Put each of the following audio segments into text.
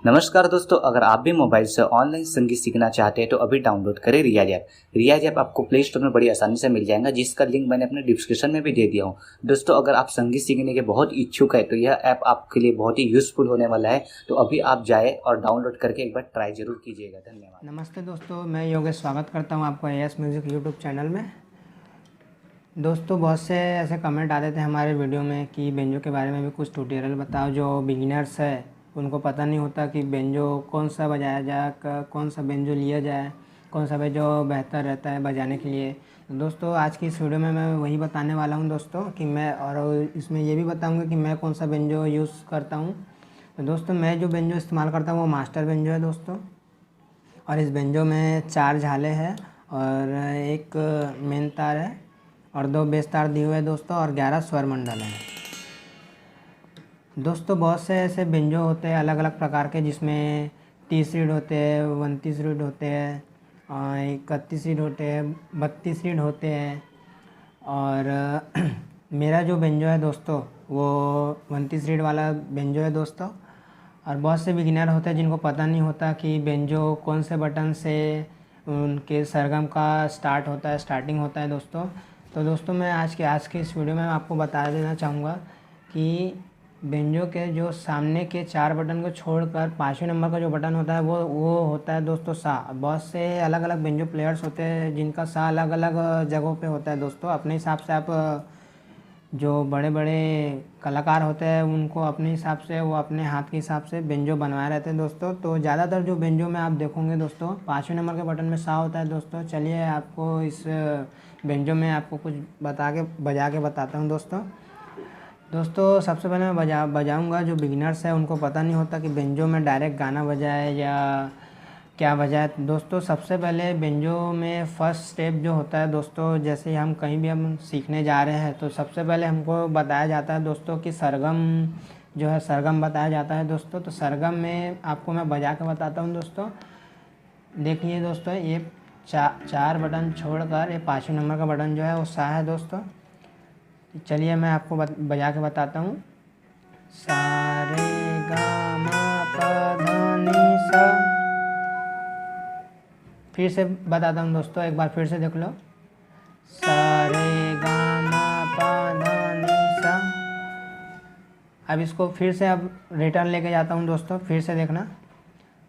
नमस्कार दोस्तों, अगर आप भी मोबाइल से ऑनलाइन संगीत सीखना चाहते हैं तो अभी डाउनलोड करें रियाज ऐप। रियाज ऐप आपको प्ले स्टोर में बड़ी आसानी से मिल जाएगा, जिसका लिंक मैंने अपने डिस्क्रिप्शन में भी दे दिया हूँ। दोस्तों, अगर आप संगीत सीखने के बहुत इच्छुक है तो यह ऐप आपके लिए बहुत ही यूजफुल होने वाला है। तो अभी आप जाए और डाउनलोड करके एक बार ट्राई जरूर कीजिएगा। धन्यवाद। नमस्ते दोस्तों, मैं योगेश स्वागत करता हूं आपको एएस म्यूज़िक यूट्यूब चैनल में। दोस्तों, बहुत से ऐसे कमेंट आते थे हमारे वीडियो में कि बेंजो के बारे में भी कुछ ट्यूटोरियल बताओ। जो बिगिनर्स है उनको पता नहीं होता कि बेंजो कौन सा बजाया जाए, कौन सा बेंजो लिया जाए, कौन सा बेंजो बेहतर रहता है बजाने के लिए। तो दोस्तों, आज की इस वीडियो में मैं वही बताने वाला हूं दोस्तों कि इसमें ये भी बताऊँगा कि मैं कौन सा बेंजो यूज़ करता हूँ। तो दोस्तों, मैं जो बेंजो इस्तेमाल करता हूँ वो मास्टर बेंजो है दोस्तों। और इस बेंजो में 4 झाले हैं और एक मेन तार है और 2 बेस तार दिए हुए हैं दोस्तों, और 11 स्वर मंडल हैं दोस्तों। बहुत से ऐसे बेंजो होते हैं अलग अलग प्रकार के, जिसमें 30 रीड होते हैं, 29 रीड होते हैं, 31 रीड होते हैं, 32 रीड होते हैं। और मेरा जो बेंजो है दोस्तों वो 29 रीड वाला बेंजो है दोस्तों। और बहुत से बिगिनर होते हैं जिनको पता नहीं होता कि बेंजो कौन से बटन से उनके सरगम का स्टार्टिंग होता है दोस्तों। तो दोस्तों, मैं आज के इस वीडियो में आपको बता देना चाहूँगा कि बेंजो के जो सामने के 4 बटन को छोड़कर 5वें नंबर का जो बटन होता है वो होता है दोस्तों सा। बहुत से अलग अलग बेंजो प्लेयर्स होते हैं जिनका सा अलग अलग जगहों पे होता है दोस्तों। अपने हिसाब से आप जो बड़े बड़े कलाकार होते हैं उनको अपने हिसाब से, वो अपने हाथ के हिसाब से बेंजो बनवाए रहते हैं दोस्तों। तो ज़्यादातर जो बेंजो में आप देखोगे दोस्तों 5वें नंबर के बटन में सा होता है दोस्तों। चलिए आपको इस बेंजो में आपको कुछ बजा के बताता हूँ दोस्तों। सबसे पहले मैं बजाऊँगा। जो बिगिनर्स है उनको पता नहीं होता कि बेंजो में डायरेक्ट गाना बजाए या क्या बजाए दोस्तों। सबसे पहले बेंजो में फर्स्ट स्टेप जो होता है दोस्तों, जैसे हम कहीं भी हम सीखने जा रहे हैं तो सबसे पहले हमको बताया जाता है दोस्तों कि सरगम जो है, सरगम बताया जाता है दोस्तों। तो सरगम में आपको मैं बजा के बताता हूँ दोस्तों। देखिए दोस्तों, ये 4 बटन छोड़कर ये 5वें नंबर का बटन जो है वो सा है दोस्तों। चलिए मैं आपको बजा के बताता हूँ। सा रे गा मा पा धा नी सा। फिर से बताता हूँ दोस्तों, एक बार फिर से देख लो। सा रे गा मा पा धा नी सा। अब इसको फिर से अब रिटर्न लेके जाता हूँ दोस्तों, फिर से देखना।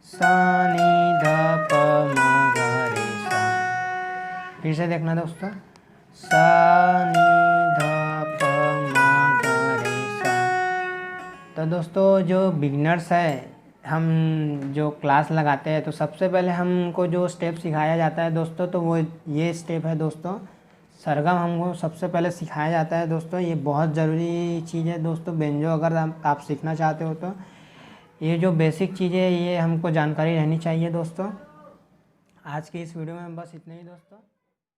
सा नी धा प म गा रे सा। फिर से देखना दोस्तों। सा नी धा प म गा रे सा। तो दोस्तों, जो बिगिनर्स है, हम जो क्लास लगाते हैं तो सबसे पहले हमको जो स्टेप सिखाया जाता है दोस्तों, तो वो ये स्टेप है दोस्तों। सरगम हमको सबसे पहले सिखाया जाता है दोस्तों। ये बहुत ज़रूरी चीज़ है दोस्तों। बेंजो अगर आप सीखना चाहते हो तो ये जो बेसिक चीज़ें ये हमको जानकारी रहनी चाहिए दोस्तों। आज की इस वीडियो में बस इतना ही दोस्तों।